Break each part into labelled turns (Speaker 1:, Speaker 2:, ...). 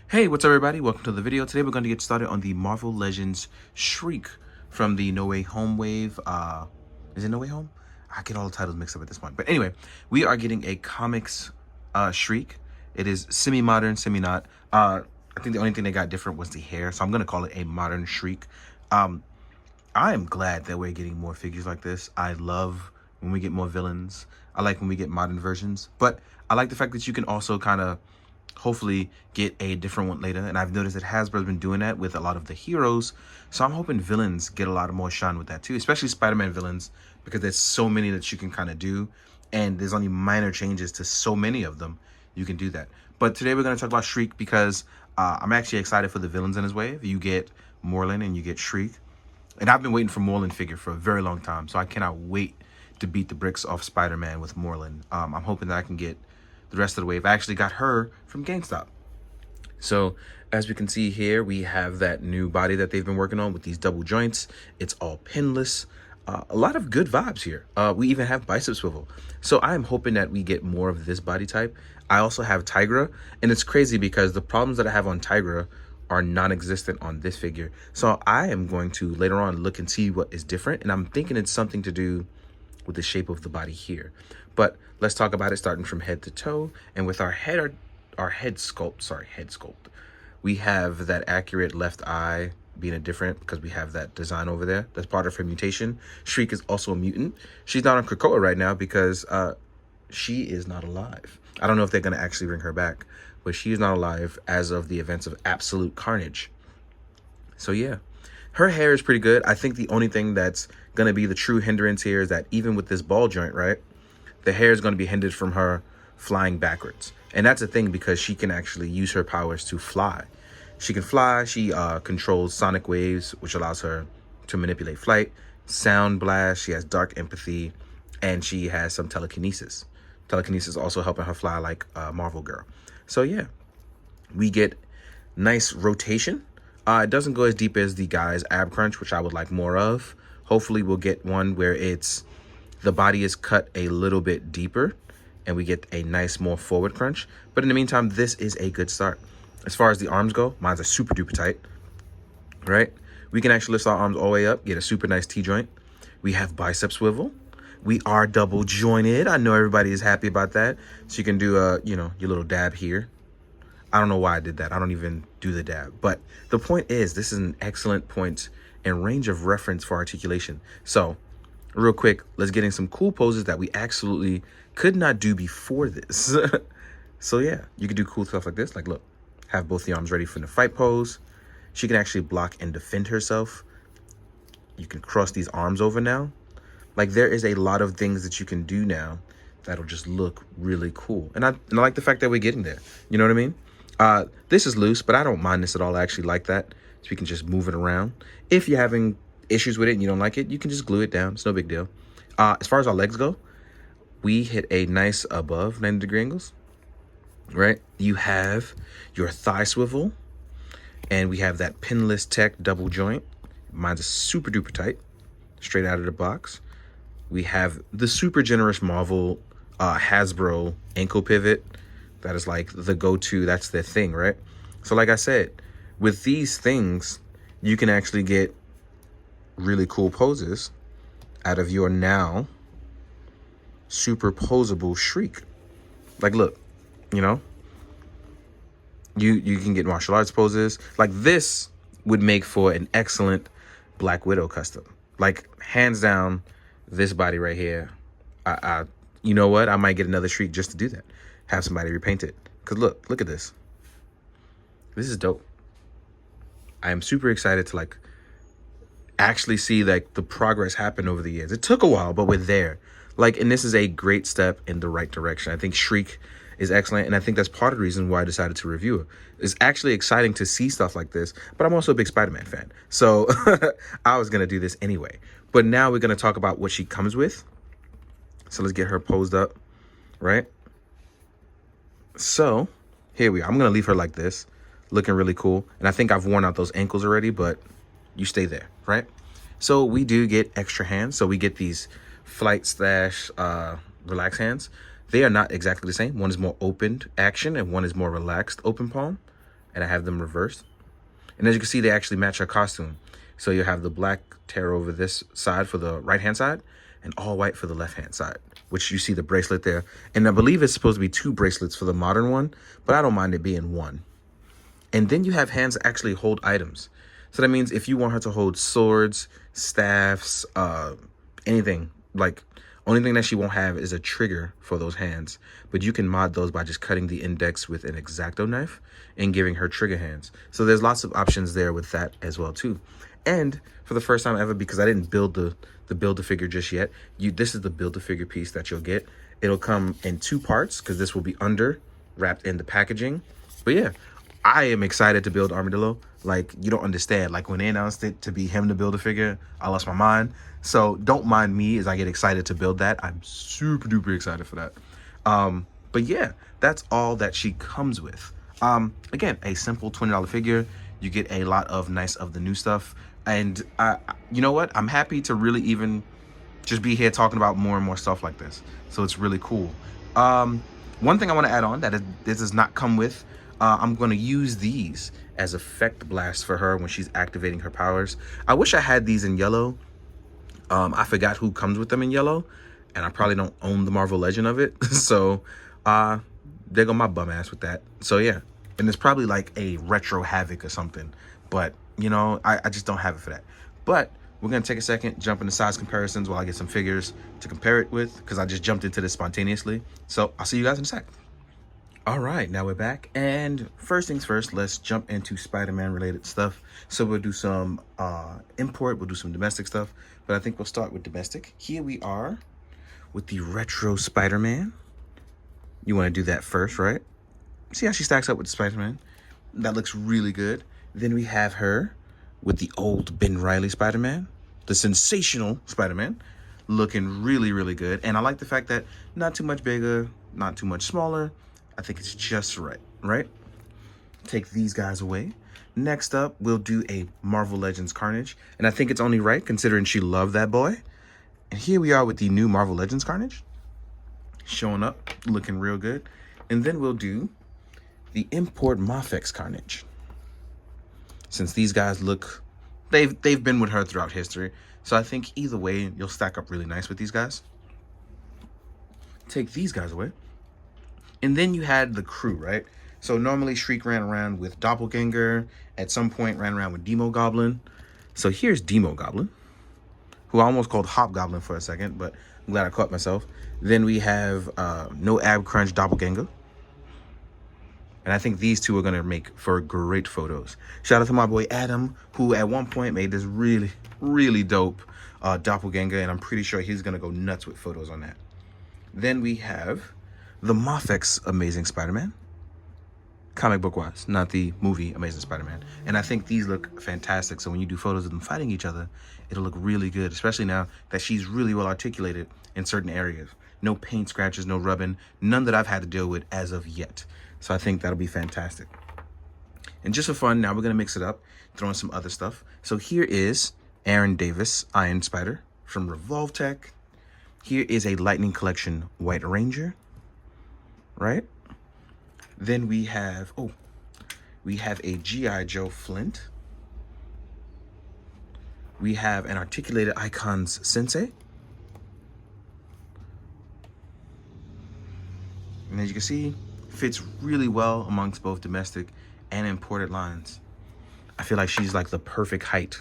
Speaker 1: Hey, what's up everybody? Welcome to the video. Today we're going to get started on the Marvel Legends Shriek from the No Way Home wave. Is it No Way Home? I get all the titles mixed up at this point. But anyway, we are getting a comics Shriek. It is semi-modern, semi-not. I think the only thing they got different was the hair, so I'm going to call it a modern Shriek. I am glad that we're getting more figures like this. I love when we get more villains. I like when we get modern versions. But I like the fact that you can also kind of hopefully get a different one later, and I've noticed that Hasbro's been doing that with a lot of the heroes, so I'm hoping villains get a lot more shine with that too, especially Spider-Man villains, because there's so many that you can kind of do, and there's only minor changes to so many of them. You can do that. But today we're going to talk about Shriek because I'm actually excited for the villains in his wave. You get Morlun and you get Shriek, and I've been waiting for Morlun figure for a very long time, so I cannot wait to beat the bricks off Spider-Man with Morlun. I'm hoping that I can get the rest of the wave. I actually got her from GameStop. So as we can see here, we have that new body that they've been working on with these double joints. It's all pinless. A lot of good vibes here. We even have bicep swivel. So I'm hoping that we get more of this body type. I also have Tigra, and it's crazy because the problems that I have on Tigra are non-existent on this figure. So I am going to later on look and see what is different, and I'm thinking it's something to do with the shape of the body here. But let's talk about it starting from head to toe. And with our head sculpt, we have that accurate left eye being a different because we have that design over there. That's part of her mutation. Shriek is also a mutant. She's not on Krakoa right now because she is not alive. I don't know if they're going to actually bring her back, but she is not alive as of the events of Absolute Carnage. So yeah, her hair is pretty good. I think the only thing that's going to be the true hindrance here is that even with this ball joint, right, the hair is going to be hindered from her flying backwards. And that's a thing because she can actually use her powers to fly. She can fly. She controls sonic waves, which allows her to manipulate flight, sound blast. She has dark empathy, and she has some telekinesis. Telekinesis also helping her fly like Marvel Girl. So yeah, we get nice rotation. It doesn't go as deep as the guy's ab crunch, which I would like more of. Hopefully we'll get one where the body is cut a little bit deeper and we get a nice, more forward crunch. But in the meantime, this is a good start. As far as the arms go, mine's are super duper tight, right? We can actually lift our arms all the way up, get a super nice T-joint. We have bicep swivel. We are double jointed. I know everybody is happy about that. So you can do, your little dab here. I don't know why I did that. I don't even do the dab. But the point is, this is an excellent point and range of reference for articulation. So real quick, let's get in some cool poses that we absolutely could not do before this. So yeah, you can do cool stuff like this. Like, look, have both the arms ready for the fight pose. She can actually block and defend herself. You can cross these arms over now. Like, there is a lot of things that you can do now that'll just look really cool. And I like the fact that we're getting there. You know what I mean? This is loose, but I don't mind this at all. I actually like that. So we can just move it around. If you're having issues with it and you don't like it, you can just glue it down. It's no big deal. As far as our legs go, we hit a nice above 90-degree angles, right? You have your thigh swivel, and we have that pinless tech double joint. Mine's a super duper tight, straight out of the box. We have the super generous Marvel Hasbro ankle pivot. That is like the go-to. That's their thing, right? So like I said, with these things, you can actually get really cool poses out of your now superposable Shriek. Like, look, you can get martial arts poses. Like, this would make for an excellent Black Widow custom. Like, hands down, this body right here, you know what? I might get another Shriek just to do that. Have somebody repaint it. Because look at this. This is dope. I am super excited to like actually see like the progress happen over the years. It took a while, but we're there. Like, and this is a great step in the right direction. I think Shriek is excellent, and I think that's part of the reason why I decided to review it. It's actually exciting to see stuff like this, but I'm also a big Spider-Man fan, so I was gonna do this anyway. But now we're gonna talk about what she comes with. So let's get her posed up, right? So here we are. I'm gonna leave her like this, looking really cool. And I think I've worn out those ankles already, but you stay there, right? So we do get extra hands. So we get these flight slash relax hands. They are not exactly the same. One is more opened action and one is more relaxed open palm. and I have them reversed. And as you can see, they actually match her costume. So you have the black tear over this side for the right-hand side and all white for the left-hand side, which you see the bracelet there. And I believe it's supposed to be 2 bracelets for the modern one, but I don't mind it being 1. And then you have hands that actually hold items. So that means if you want her to hold swords, staffs, anything, like only thing that she won't have is a trigger for those hands. But you can mod those by just cutting the index with an X-Acto knife and giving her trigger hands. So there's lots of options there with that as well too. And for the first time ever, because I didn't build the Build-A-Figure just yet, this is the Build-A-Figure piece that you'll get. It'll come in 2 parts because this will be under wrapped in the packaging. But yeah, I am excited to build Armadillo. Like, you don't understand. Like, when they announced it to be him to Build-A-Figure, I lost my mind. So don't mind me as I get excited to build that. I'm super duper excited for that. But yeah, that's all that she comes with. Again, a simple $20 figure. You get a lot of nice of the new stuff. And you know what? I'm happy to really even just be here talking about more and more stuff like this. So it's really cool. One thing I want to add on that this does not come with, I'm going to use these as effect blasts for her when she's activating her powers. I wish I had these in yellow. I forgot who comes with them in yellow, and I probably don't own the Marvel Legend of it. So there go my bum ass with that. So yeah, and it's probably like a retro Havoc or something, but you know, I just don't have it for that. But we're gonna take a second, jump into size comparisons while I get some figures to compare it with, because I just jumped into this spontaneously. So I'll see you guys in a sec. All right, now we're back, and first things first, let's jump into Spider-Man related stuff. So we'll do some import, we'll do some domestic stuff, but I think we'll start with domestic. Here we are with the retro Spider-Man. You want to do that first, right? See how she stacks up with the Spider-Man? That looks really good. Then we have her with the old Ben Reilly Spider-Man, the sensational Spider-Man, looking really, really good. And I like the fact that not too much bigger, not too much smaller. I think it's just right? Take these guys away. Next up, we'll do a Marvel Legends Carnage. And I think it's only right considering she loved that boy. And here we are with the new Marvel Legends Carnage. Showing up, looking real good. And then we'll do the import Mafex Carnage. Since these guys look, they've been with her throughout history. So I think either way, you'll stack up really nice with these guys. Take these guys away. And then you had the crew, right? So normally Shriek ran around with Doppelganger. At some point ran around with Demo Goblin. So here's Demo Goblin, who I almost called Hobgoblin for a second, but I'm glad I caught myself. Then we have No Ab Crunch Doppelganger. And I think these two are going to make for great photos. Shout out to my boy Adam, who at one point made this really, really dope Doppelganger. And I'm pretty sure he's going to go nuts with photos on that. Then we have the Mafex Amazing Spider-Man. Comic book wise, not the movie Amazing Spider-Man. And I think these look fantastic. So when you do photos of them fighting each other, it'll look really good, especially now that she's really well articulated in certain areas. No paint scratches, no rubbing, none that I've had to deal with as of yet. So I think that'll be fantastic. And just for fun, now we're going to mix it up, throw in some other stuff. So here is Aaron Davis, Iron Spider from Revolve Tech. Here is a Lightning Collection White Ranger, right? Then we have, we have a G.I. Joe Flint. We have an Articulated Icons Sensei. And as you can see, fits really well amongst both domestic and imported lines. I feel like she's like the perfect height.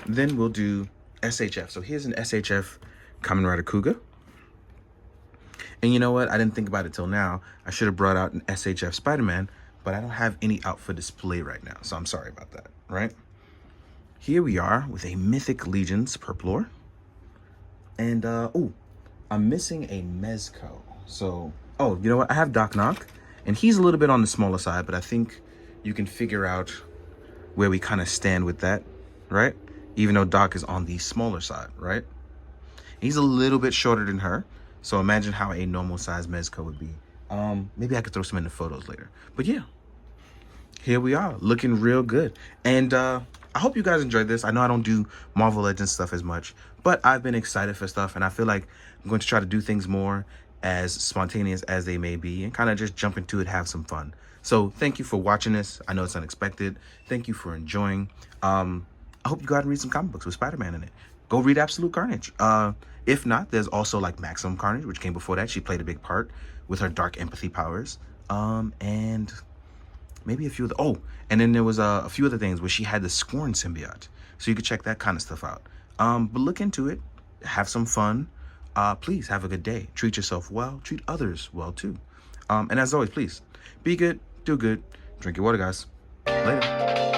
Speaker 1: Then we'll do SHF. So here's an SHF Kamen Rider Kuga. And you know what? I didn't think about it till now. I should have brought out an SHF Spider-Man, but I don't have any out for display right now. So I'm sorry about that, right? Here we are with a Mythic Legions Purplore. And, I'm missing a Mezco. So, you know what? I have Doc Knock, and he's a little bit on the smaller side, but I think you can figure out where we kind of stand with that, right? Even though Doc is on the smaller side, right? He's a little bit shorter than her. So imagine how a normal size Mezco would be. Maybe I could throw some in the photos later. But yeah, here we are, looking real good. And I hope you guys enjoyed this. I know I don't do Marvel Legends stuff as much, but I've been excited for stuff, and I feel like I'm going to try to do things more as spontaneous as they may be, and kind of just jump into it, have some fun. So thank you for watching this. I know it's unexpected. Thank you for enjoying. I hope you go out and read some comic books with Spider-Man in it. Go read Absolute Carnage. If not, there's also like Maximum Carnage, which came before that. She played a big part with her dark empathy powers. And maybe a few of the, oh, and then there was a few other things where she had the Scorn symbiote. So you could check that kind of stuff out. But look into it, have some fun. Please have a good day. Treat yourself well, treat others well too. And as always, please be good, do good, drink your water, guys. Later.